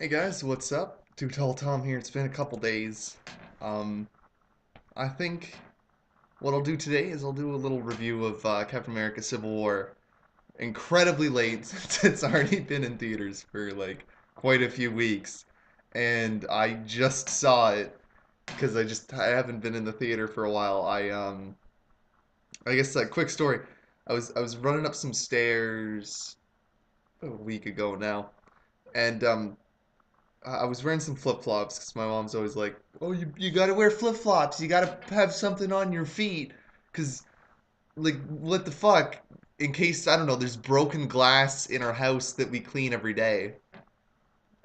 Hey guys, what's up? Too Tall Tom here. It's been a couple days. Um, I think what I'll do today is I'll do a little review of Captain America Civil War. Incredibly late since it's already been in theaters for like quite a few weeks. And I just saw it because I haven't been in the theater for a while. I guess a quick story. I was running up some stairs a week ago now, and I was wearing some flip-flops because my mom's always like, "Oh, you gotta wear flip-flops. You gotta have something on your feet, because like what the fuck? In case I don't know, there's broken glass in our house that we clean every day.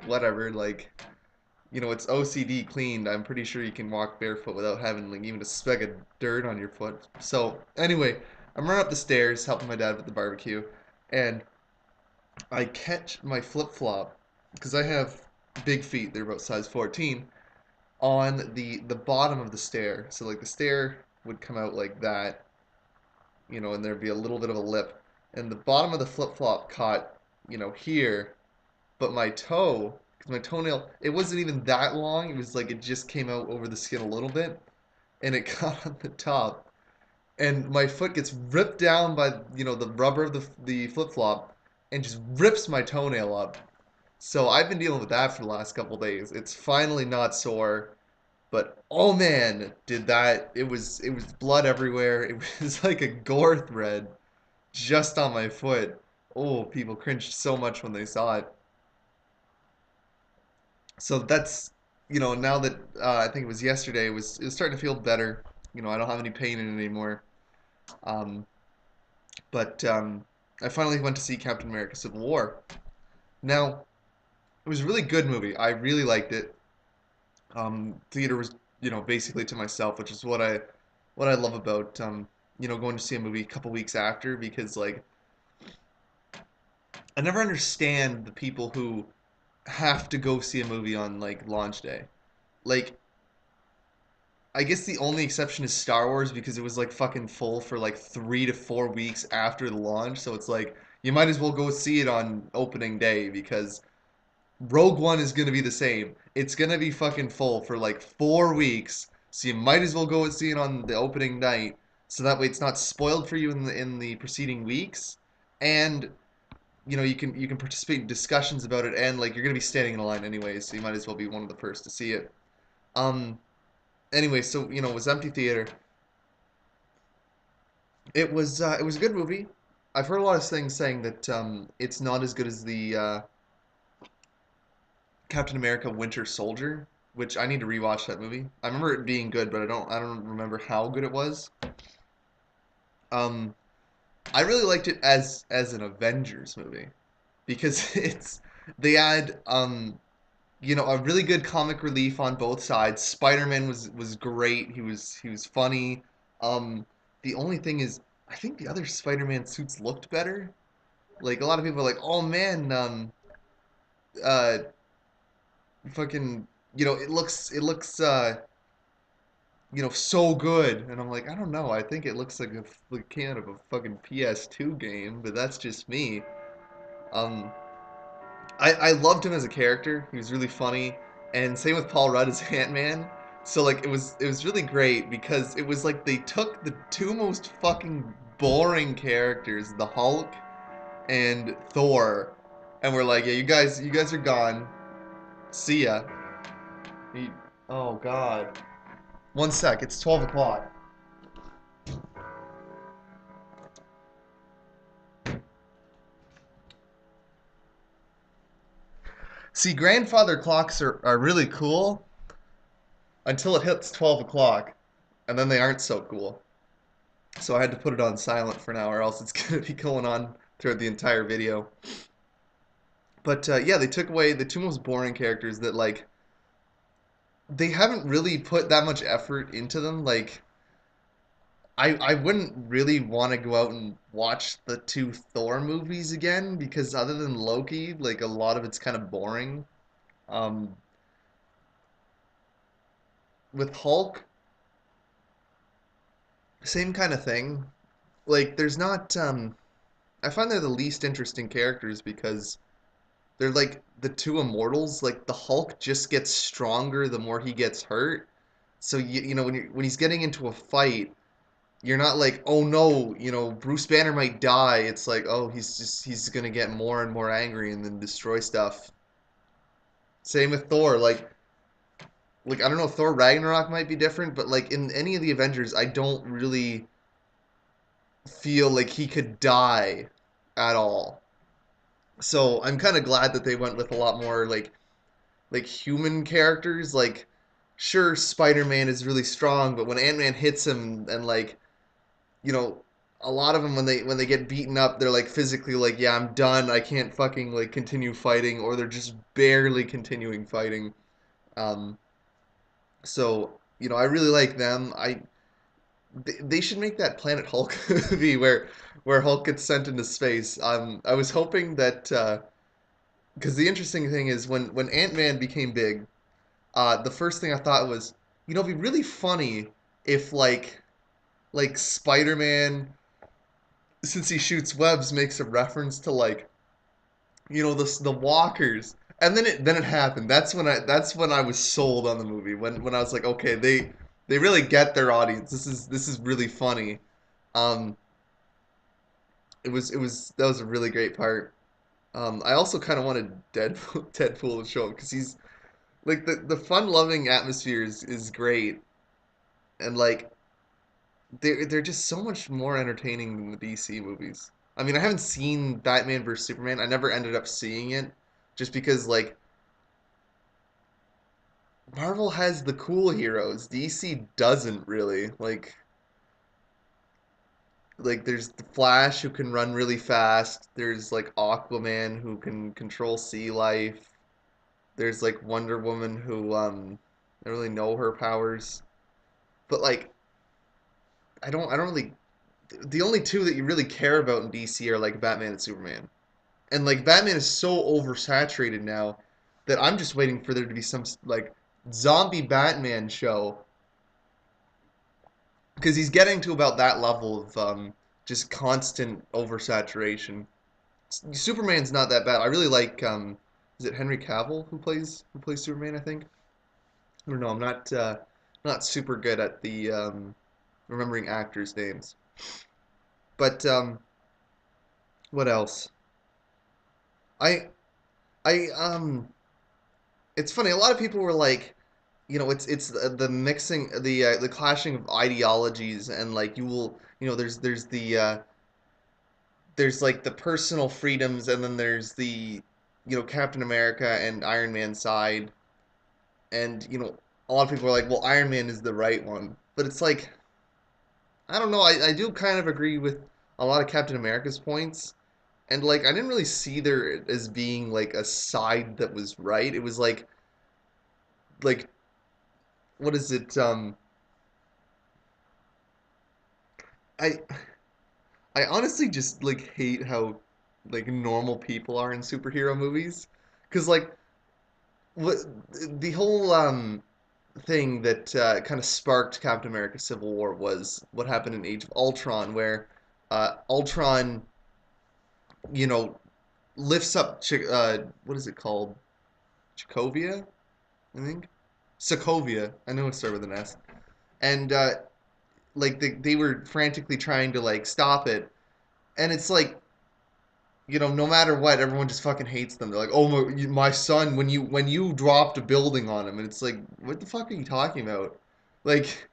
Whatever, it's OCD cleaned. I'm pretty sure you can walk barefoot without having like even a speck of dirt on your foot. So anyway, I'm running up the stairs helping my dad with the barbecue, and I catch my flip-flop because I have big feet. They're about size 14 on the bottom of the stair. So like the stair would come out like that, and there'd be a little bit of a lip. And the bottom of the flip-flop caught, here, but my toe, because my toenail, it wasn't even that long. It was like it just came out over the skin a little bit, and it caught on the top. And my foot gets ripped down by, the rubber of the flip-flop and just rips my toenail up. So I've been dealing with that for the last couple days. It's finally not sore. But oh man, did that it was blood everywhere. It was like a gore thread just on my foot. Oh, people cringed so much when they saw it. So that's now that I think it was yesterday, it was starting to feel better. I don't have any pain in it anymore. Um, but I finally went to see Captain America: Civil War. Now, it was a really good movie. I really liked it. Theater was, basically to myself, which is what I love about going to see a movie a couple weeks after because like I never understand the people who have to go see a movie on like launch day. Like I guess the only exception is Star Wars because it was like fucking full for like 3 to 4 weeks after the launch, so it's like you might as well go see it on opening day because Rogue One is gonna be the same. It's gonna be fucking full for like 4 weeks, so you might as well go and see it on the opening night, so that way it's not spoiled for you in the preceding weeks, and you can participate in discussions about it, and like you're gonna be standing in a line anyways, so you might as well be one of the first to see it. Um. Anyway, so it was empty theater. It was a good movie. I've heard a lot of things saying that it's not as good as the Captain America Winter Soldier, which I need to rewatch that movie. I remember it being good, but I don't remember how good it was. Um, I really liked it as an Avengers movie because they had a really good comic relief on both sides. Spider-Man was great. He was funny. Um, the only thing is, I think the other Spider-Man suits looked better. Like a lot of people are like, "Oh man, uh, fucking, it looks so good." And I'm like, I don't know. I think it looks like like can of a fucking PS2 game, but that's just me. Um, I loved him as a character. He was really funny, and same with Paul Rudd as Ant-Man. So like it was really great because it was like they took the two most fucking boring characters, the Hulk and Thor, and we're like, yeah, you guys are gone. See ya. He, oh God. One sec, it's 12 o'clock. See, grandfather clocks are really cool until it hits 12 o'clock, and then they aren't so cool. So I had to put it on silent for now, or else it's gonna be going on throughout the entire video. But yeah, they took away the two most boring characters that like they haven't really put that much effort into them. Like I wouldn't really want to go out and watch the two Thor movies again because other than Loki, like a lot of it's kind of boring. Um, with Hulk, same kind of thing. Like there's not I find they're the least interesting characters because the two immortals, like the Hulk just gets stronger the more he gets hurt. So you know when he's getting into a fight, you're not like, oh no, Bruce Banner might die. It's like, oh, he's gonna get more and more angry and then destroy stuff. Same with Thor. Like I don't know, Thor Ragnarok might be different, but like in any of the Avengers, I don't really feel like he could die at all. So I'm kind of glad that they went with a lot more like human characters. Like, sure, Spider-Man is really strong, but when Ant-Man hits him and like you know, a lot of them when they get beaten up, they're like physically like, yeah, I'm done. I can't fucking like continue fighting, or they're just barely continuing fighting. Um, so I really like them. They should make that Planet Hulk movie where Hulk gets sent into space. I was hoping that because the interesting thing is when Ant-Man became big, the first thing I thought was, it'd be really funny if like Spider-Man, since he shoots webs, makes a reference to like the walkers, and then it happened. That's when I was sold on the movie, when I was like, okay, they really get their audience. This is really funny. um it was that was a really great part. I also kind of wanted Deadpool to show up because he's like the fun loving atmosphere is great, and like they're just so much more entertaining than the DC movies. I mean, I haven't seen Batman vs Superman. I never ended up seeing it, just because like Marvel has the cool heroes. DC doesn't really. Like there's the Flash who can run really fast. There's like Aquaman who can control sea life. There's like Wonder Woman who I don't really know her powers. But like I don't really, the only two that you really care about in DC are like Batman and Superman. And like Batman is so oversaturated now that I'm just waiting for there to be some like zombie Batman show, because he's getting to about that level of just constant oversaturation. Superman's not that bad. I really like is it Henry Cavill who plays Superman, I think. I don't know. I'm not super good at the remembering actors' names. But what else? I I it's funny. A lot of people were like, it's the mixing, the clashing of ideologies, and like there's like the personal freedoms, and then there's the Captain America and Iron Man side, and a lot of people are like, well, Iron Man is the right one, but it's like, I don't know. I do kind of agree with a lot of Captain America's points, and like I didn't really see there as being like a side that was right. It was like what is it? I I honestly just like hate how like normal people are in superhero movies, because like what the whole thing that kind of sparked Captain America Civil War was what happened in Age of Ultron, where Ultron, you know, lifts up what is it called? Sokovia, I think. Sokovia. I know it started with an S. And like they were frantically trying to like stop it, and it's like, no matter what, everyone just fucking hates them. They're like, "Oh my son, when you dropped a building on him," and it's like, "What the fuck are you talking about?" Like,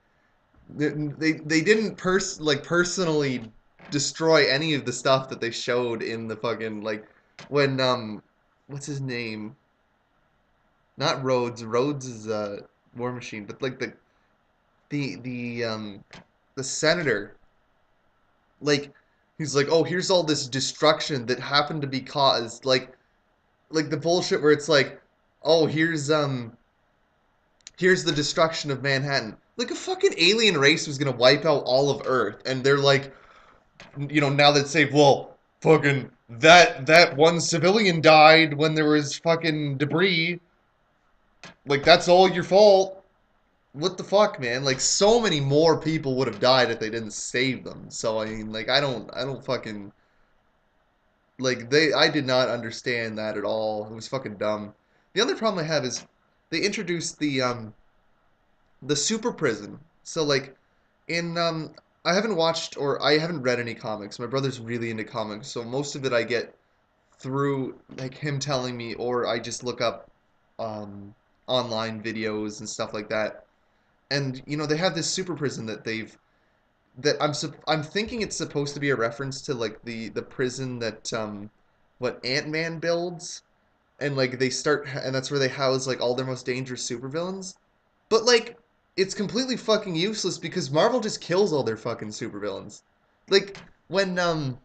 they didn't personally destroy any of the stuff that they showed in the fucking like when what's his name? Not Rhodes. Rhodes is War Machine, but like the the senator, like he's like, "Oh, here's all this destruction that happened to be caused like the bullshit where it's like, oh, here's the destruction of Manhattan. Like a fucking alien race was gonna wipe out all of Earth, and they're like, now that say, well, fucking that one civilian died when there was fucking debris. Like that's all your fault. What the fuck, man? Like so many more people would have died if they didn't save them. So I mean, like I don't fucking Like I did not understand that at all. It was fucking dumb. The other problem I have is they introduced the super prison. So like in I haven't watched or I haven't read any comics. My brother's really into comics, so most of it I get through like him telling me, or I just look up um online videos and stuff like that. And they have this super prison that I'm thinking it's supposed to be a reference to like the prison that what Ant-Man builds, and like and that's where they house like all their most dangerous supervillains. But like it's completely fucking useless because Marvel just kills all their fucking supervillains. Like when um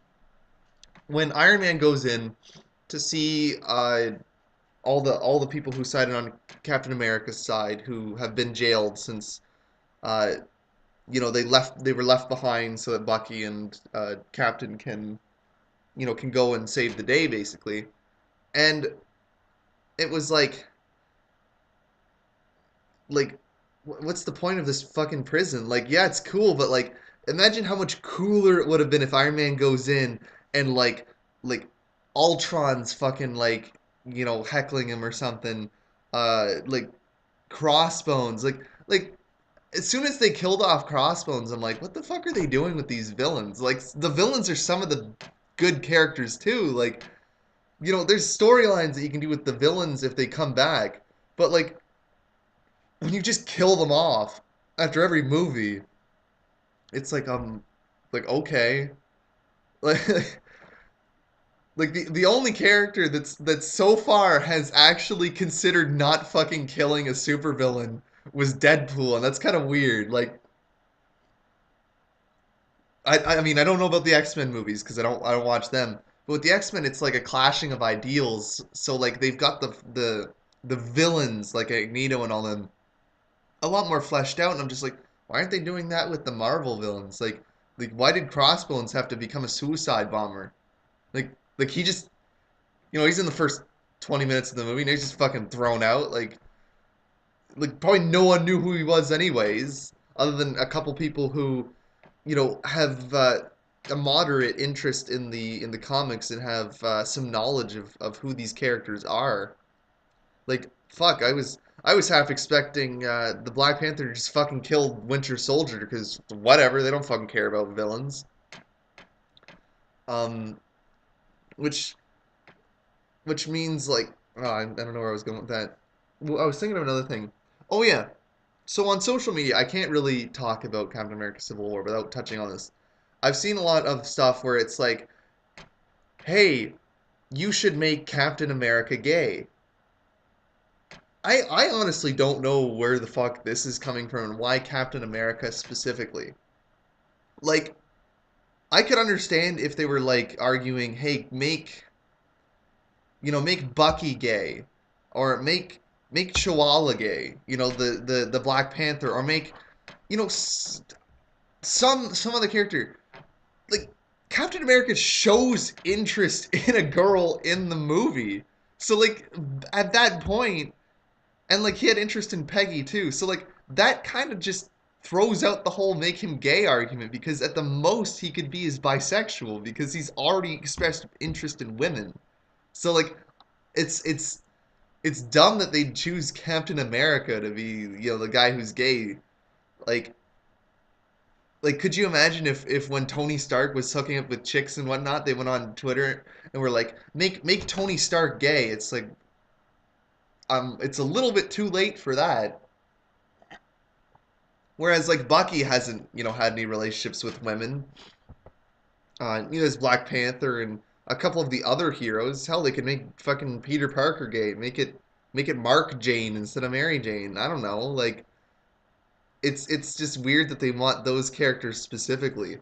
when Iron Man goes in to see all the people who sided on Captain America's side who have been jailed since uh they were left behind so that Bucky and Captain can go and save the day basically. And it was like what's the point of this fucking prison? Like, yeah, it's cool, but like imagine how much cooler it would have been if Iron Man goes in and like Ultron's fucking like heckling him or something. Like Crossbones, like as soon as they killed off Crossbones, I'm like, what the fuck are they doing with these villains? Like the villains are some of the good characters too. Like there's storylines that you can do with the villains if they come back, but like when you just kill them off after every movie, it's like okay, like like the only character that's so far has actually considered not fucking killing a supervillain was Deadpool, and that's kind of weird. Like I mean I don't know about the X-Men movies because I don't watch them, but with the X-Men it's like a clashing of ideals. So like they've got the villains like Magneto and all them a lot more fleshed out, and I'm just like, why aren't they doing that with the Marvel villains? Like why did Crossbones have to become a suicide bomber? Like, like he just, he's in the first 20 minutes of the movie, and he's just fucking thrown out. Like probably no one knew who he was anyways, other than a couple people who, have a moderate interest in the comics and have some knowledge of who these characters are. Like, fuck, I was half expecting the Black Panther to just fucking kill Winter Soldier because whatever, they don't fucking care about villains. Um, which which means like I don't know where I was going with that. Well, I was thinking of another thing. Oh yeah, so on social media, I can't really talk about Captain America: Civil War without touching on this. I've seen a lot of stuff where it's like, hey, you should make Captain America gay. I honestly don't know where the fuck this is coming from and why Captain America specifically. Like, I could understand if they were like arguing, hey, make Bucky gay, or make Chihuahua gay, the Black Panther, or make, you know, some other character. Like, Captain America shows interest in a girl in the movie. So like at that point, and like he had interest in Peggy too. So like that kind of just throws out the whole make him gay argument because at the most he could be as bisexual because he's already expressed interest in women. So like it's it's it's dumb that they choose Captain America to be, the guy who's gay. Like could you imagine if when Tony Stark was hooking up with chicks and whatnot, they went on Twitter and were like, make Tony Stark gay. It's like it's a little bit too late for that. Whereas like Bucky hasn't, had any relationships with women. There's Black Panther and a couple of the other heroes. Hell, they could make fucking Peter Parker gay. Make it Mark Jane instead of Mary Jane. I don't know. Like it's just weird that they want those characters specifically.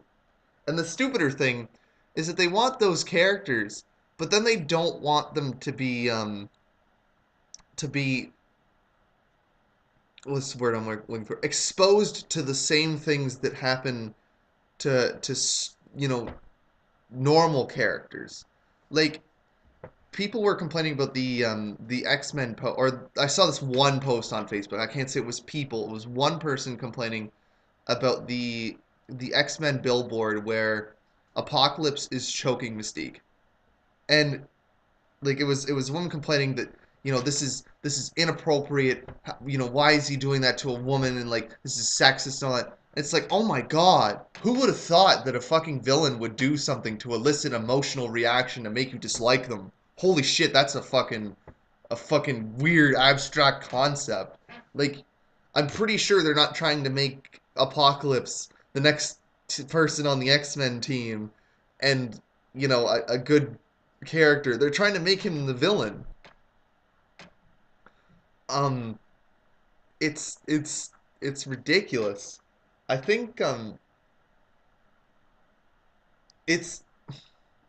And the stupider thing is that they want those characters, but then they don't want them to be what's the word I'm looking for? Exposed to the same things that happen to normal characters. Like people were complaining about the X-Men or I saw this one post on Facebook. I can't say it was people. It was one person complaining about the X-Men billboard where Apocalypse is choking Mystique. and like it was a woman complaining that this is inappropriate. Why is he doing that to a woman, and like this is sexist and all that. It's like, oh my god, who would have thought that a fucking villain would do something to elicit emotional reaction to make you dislike them? Holy shit, that's a fucking weird abstract concept. Like, I'm pretty sure they're not trying to make Apocalypse the next person on the X-Men team and a good character. They're trying to make him the villain. Um, it's ridiculous. I think it's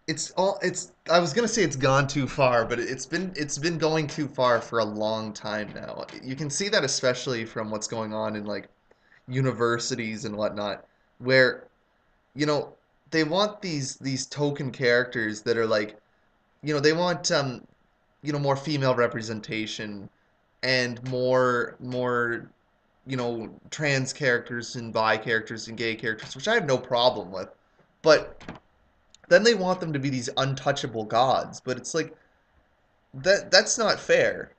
it's I was gonna say it's gone too far, but it's been going too far for a long time now. You can see that especially from what's going on in like universities and whatnot, where you know they want these token characters that are like they want more female representation and more trans characters and bi characters and gay characters, which I have no problem with. But then they want them to be these untouchable gods, but it's like that's not fair.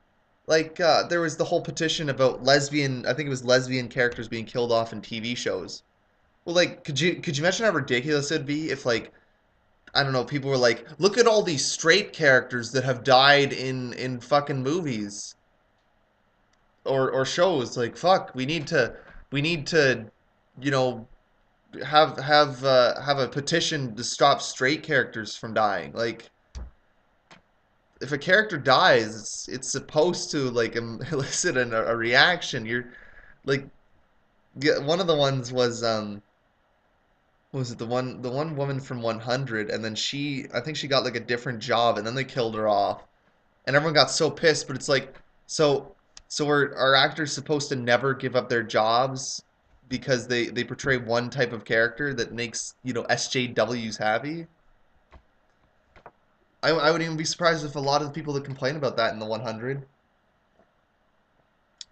Like there was the whole petition about I think it was lesbian characters being killed off in TV shows. Well, like, could you imagine how ridiculous it'd be if like I don't know, people were like, look at all these straight characters that have died in fucking movies or shows. Like, fuck, we need to, you know, have a petition to stop straight characters from dying. Like, if a character dies, it's supposed to like elicit a reaction. You're like, yeah, one of the ones was what was it the one woman from 100, and then I think she got like a different job, and then they killed her off, and everyone got so pissed. But it's like, so are actors supposed to never give up their jobs because they portray one type of character that makes SJWs happy? I would even be surprised if a lot of the people that complain about that in the 100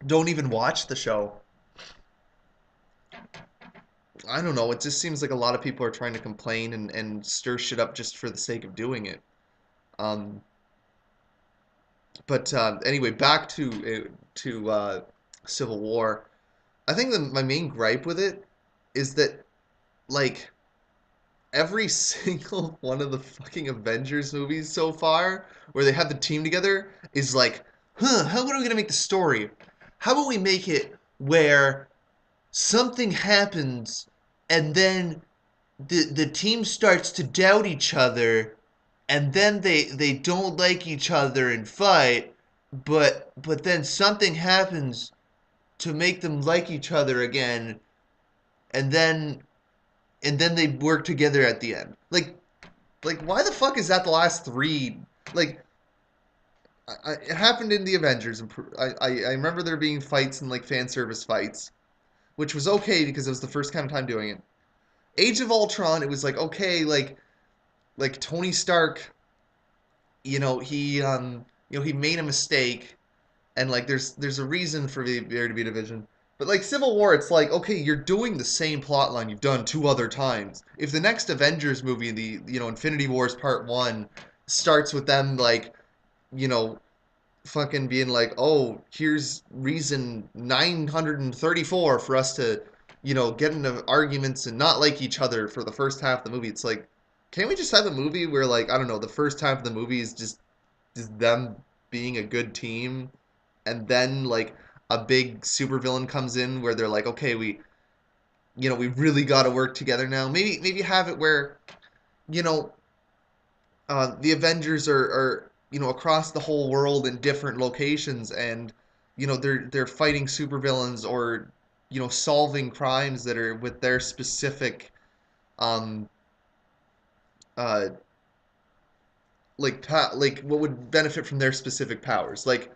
don't even watch the show. I don't know. It just seems like a lot of people are trying to complain and stir shit up just for the sake of doing it. Um, but anyway, back to Civil War. I think my main gripe with it is that like every single one of the fucking Avengers movies so far, where they have the team together, is like, how are we gonna make the story? How about we make it where something happens and then the team starts to doubt each other, and then they don't like each other and fight, but then something happens to make them like each other again, and then they work together at the end. Like why the fuck is that the last three? Like it happened in the Avengers, and I remember there being fights and like fan service fights, which was okay because it was the first kind of time doing it. Age of Ultron, it was like okay, like Tony Stark, he made a mistake, and like there's a reason for there to be a division. But like Civil War, it's like okay, you're doing the same plot line you've done two other times. If the next Avengers movie, the Infinity Wars Part One, starts with them like you know fucking being like, oh, here's reason 934 for us to get into arguments and not like each other for the first half of the movie. It's like, can't we just have a movie where like I don't know, the first half of the movie is just them being a good team, and then like a big supervillain comes in where they're like, okay, we really got to work together now. Maybe have it where you know the Avengers are across the whole world in different locations, and they're fighting supervillains or solving crimes that are with their specific um uh like what would benefit from their specific powers. Like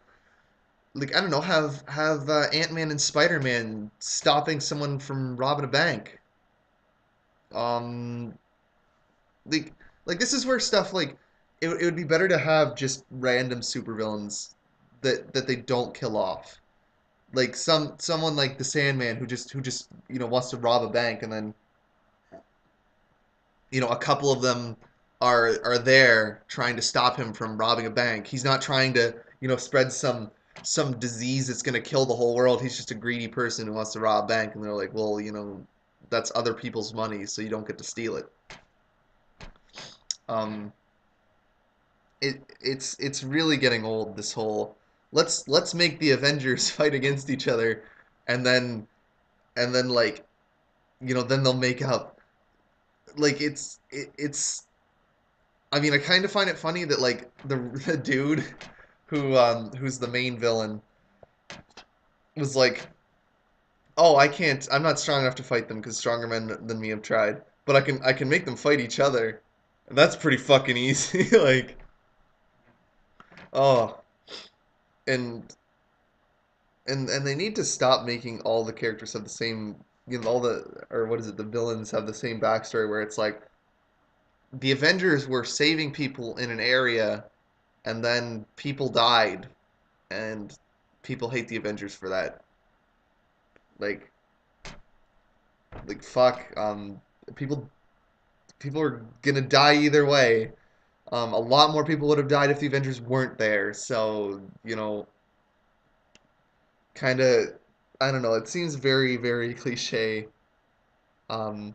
I don't know, have Ant-Man and Spider-Man stopping someone from robbing a bank. Um, like like this is where stuff like it would be better to have just random supervillains that they don't kill off. Like someone like the Sandman who just wants to rob a bank, and then a couple of them are there trying to stop him from robbing a bank. He's not trying to, spread some disease that's going to kill the whole world. He's just a greedy person who wants to rob a bank, and they're like, well, that's other people's money, so you don't get to steal it. Um, it's really getting old. This whole let's make the Avengers fight against each other, and then like then they'll make up. Like it's I mean, I kind of find it funny that like the dude who's the main villain was like, "Oh, I'm not strong enough to fight them because stronger men than me have tried, but I can make them fight each other." And that's pretty fucking easy. Like, oh, and and they need to stop making all the characters have the same, all the or what is it, the villains have the same backstory where it's like the Avengers were saving people in an area and then people died and people hate the Avengers for that. Like fuck, people people are gonna die either way. A lot more people would have died if the Avengers weren't there. So, kind of, I don't know. It seems very, very cliche. Um,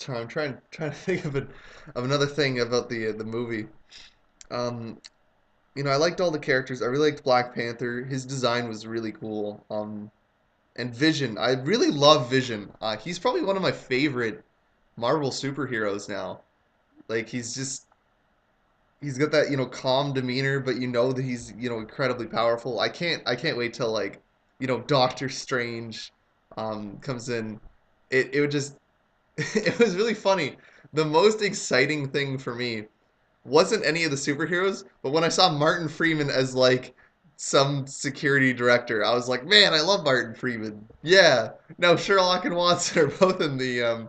I'm trying to think of another thing about the movie. Um, I liked all the characters. I really liked Black Panther. His design was really cool. And Vision. I really love Vision. He's probably one of my favorite Marvel superheroes now. Like he's got that, calm demeanor, but you know that he's, incredibly powerful. I can't wait till like, Doctor Strange comes in. It would just it was really funny. The most exciting thing for me wasn't any of the superheroes, but when I saw Martin Freeman as like some security director, I was like, man, I love Martin Freeman. Yeah. No, Sherlock and Watson are both in the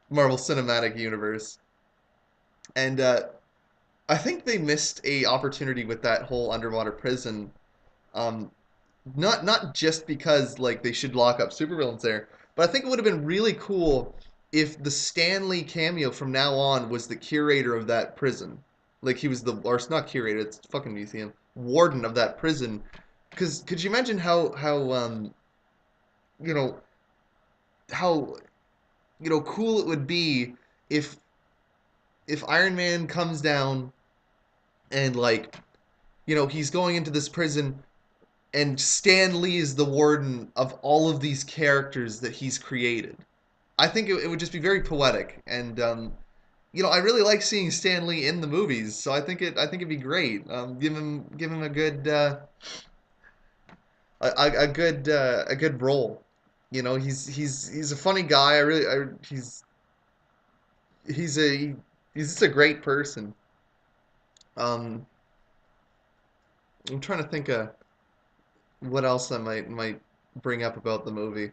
Marvel Cinematic Universe, and I think they missed a opportunity with that whole underwater prison. Um, not just because like they should lock up supervillains there, but I think it would have been really cool if the Stanley cameo from now on was the curator of that prison. Like he was or it's not curator, it's fucking museum warden of that prison. Because could you imagine how you know how cool it would be if Iron Man comes down and like he's going into this prison and Stan Lee is the warden of all of these characters that he's created. I think it would just be very poetic, and I really like seeing Stan Lee in the movies, so I think it'd be great. Give him a good a good role. He's a funny guy. He's a he's just a great person. Um, I'm trying to think of what else I might bring up about the movie.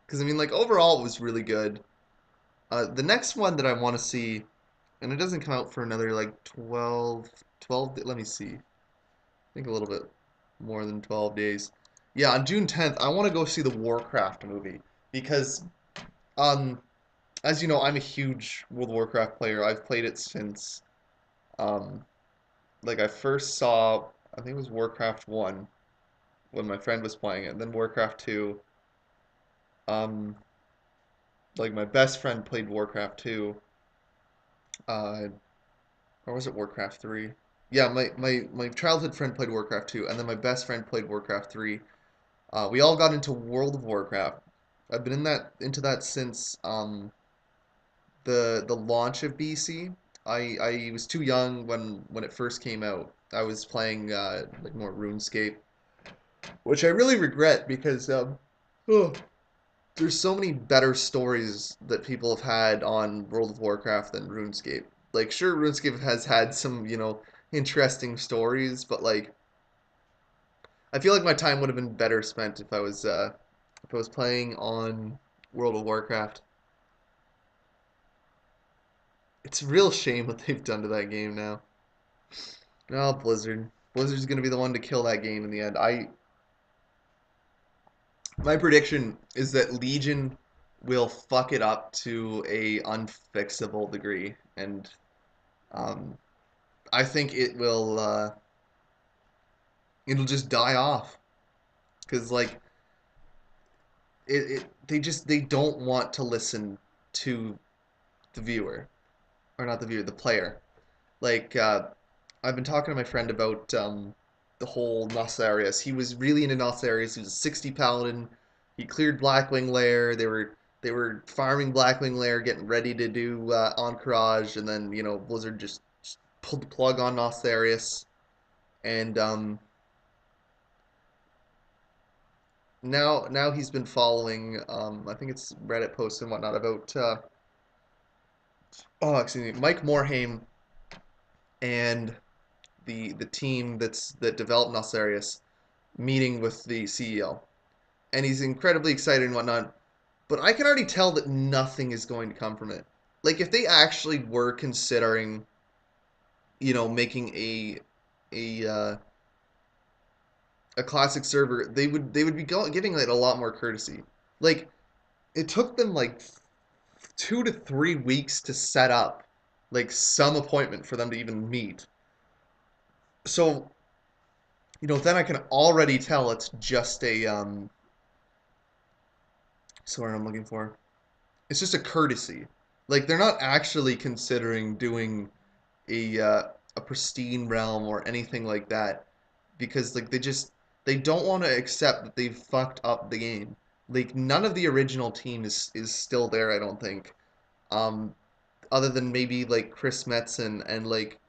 Because I mean, like overall, it was really good. The next one that I want to see, and it doesn't come out for another like 12. Let me see. I think a little bit more than 12 days. Yeah, on June 10th, I want to go see the Warcraft movie because, um, as you know, I'm a huge World of Warcraft player. I've played it since, um, like I first saw, I think it was Warcraft 1 when my friend was playing it, and then Warcraft 2. Um, like my best friend played Warcraft 2. Uh, or was it Warcraft 3? Yeah, my childhood friend played Warcraft 2, and then my best friend played Warcraft 3. We all got into World of Warcraft. I've been into that since the launch of BC. I was too young when it first came out. I was playing like more RuneScape, which I really regret because oh, there's so many better stories that people have had on World of Warcraft than RuneScape. Like, sure, RuneScape has had some, interesting stories, but like, I feel like my time would have been better spent if I was playing on World of Warcraft. It's a real shame what they've done to that game now. Oh, Blizzard. Blizzard's gonna be the one to kill that game in the end. My prediction is that Legion will fuck it up to a unfixable degree, and um, I think it'll just die off because like they don't want to listen to the viewer, or not the viewer, the player. Like I've been talking to my friend about the whole Nosarius. He was really into Nosarius. He was a 60 paladin. He cleared Blackwing Lair. They were farming Blackwing Lair, getting ready to do Encourage, and then Blizzard just pulled the plug on Nosarius. And now he's been following. I think it's Reddit posts and whatnot about oh, excuse me, Mike Morhaime and the team that developed Nosarius meeting with the CEO, and he's incredibly excited and whatnot. But I can already tell that nothing is going to come from it. Like if they actually were considering, making a classic server, they would be giving it a lot more courtesy. Like it took them like 2 to 3 weeks to set up like some appointment for them to even meet. So then I can already tell it's just what's the word I'm looking for? It's just a courtesy. Like they're not actually considering doing a pristine realm or anything like that because like they don't want to accept that they've fucked up the game. Like none of the original team is still there, I don't think. Um, Other than maybe like Chris Metzen and like,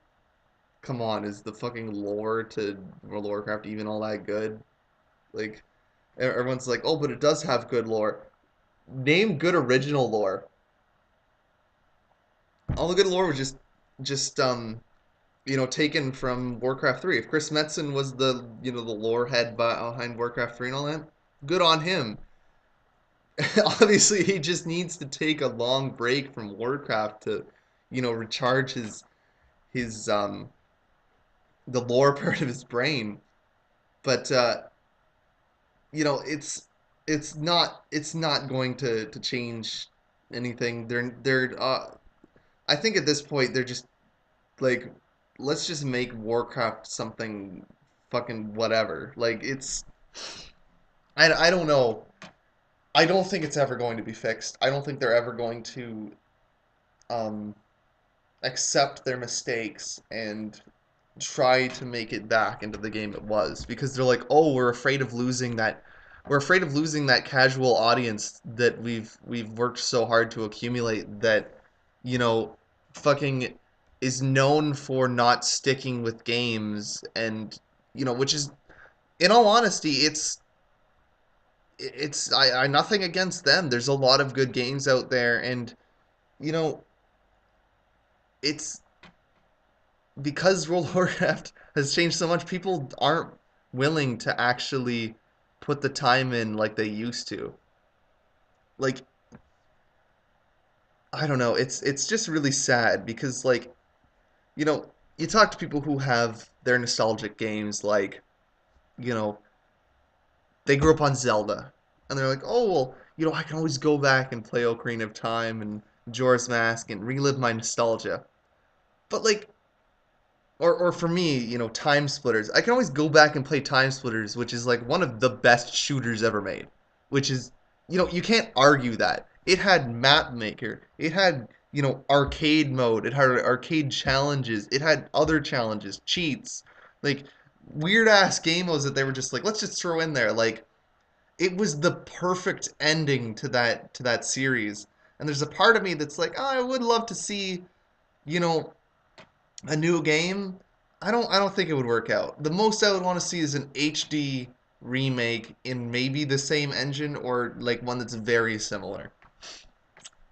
come on, is the fucking lore to World of Warcraft even all that good? Like everyone's like, oh, but it does have good lore. Name good original lore. All the good lore was just taken from Warcraft 3. If Chris Metzen was the lore head behind Warcraft 3 and all that, good on him. Obviously, he just needs to take a long break from Warcraft to, recharge his the lore part of his brain. But it's not going to change anything. They're I think at this point they're just like, let's just make Warcraft something fucking whatever. Like I don't know. I don't think it's ever going to be fixed. I don't think they're ever going to um, accept their mistakes and try to make it back into the game it was because they're like, oh, we're afraid of losing that. We're afraid of losing that casual audience that we've worked so hard to accumulate that, you know, fucking is known for not sticking with games and which is, in all honesty, it's I nothing against them. There's a lot of good games out there, and you know it's because World of Warcraft has changed so much. People aren't willing to actually put the time in like they used to. Like I don't know. It's just really sad because like you know you talk to people who have their nostalgic games like you know they grew up on Zelda, and they're like, oh well, I can always go back and play Ocarina of Time and Majora's Mask and relive my nostalgia. But like, or for me, Time Splitters, I can always go back and play Time Splitters, which is like one of the best shooters ever made. Which is, you can't argue that. It had map maker, it had arcade mode, it had arcade challenges, it had other challenges, cheats, like weird ass game modes that they were just like, let's just throw in there. Like it was the perfect ending to that series. And there's a part of me that's like, oh, I would love to see, you know, a new game. I don't think it would work out. The most I would want to see is an HD remake in maybe the same engine or like one that's very similar.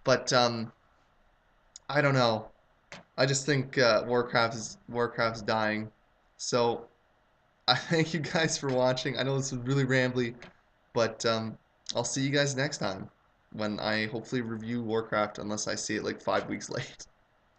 But I don't know. I just think Warcraft's dying. So I thank you guys for watching. I know this was really rambly, but I'll see you guys next time when I hopefully review Warcraft, unless I see it like 5 weeks late.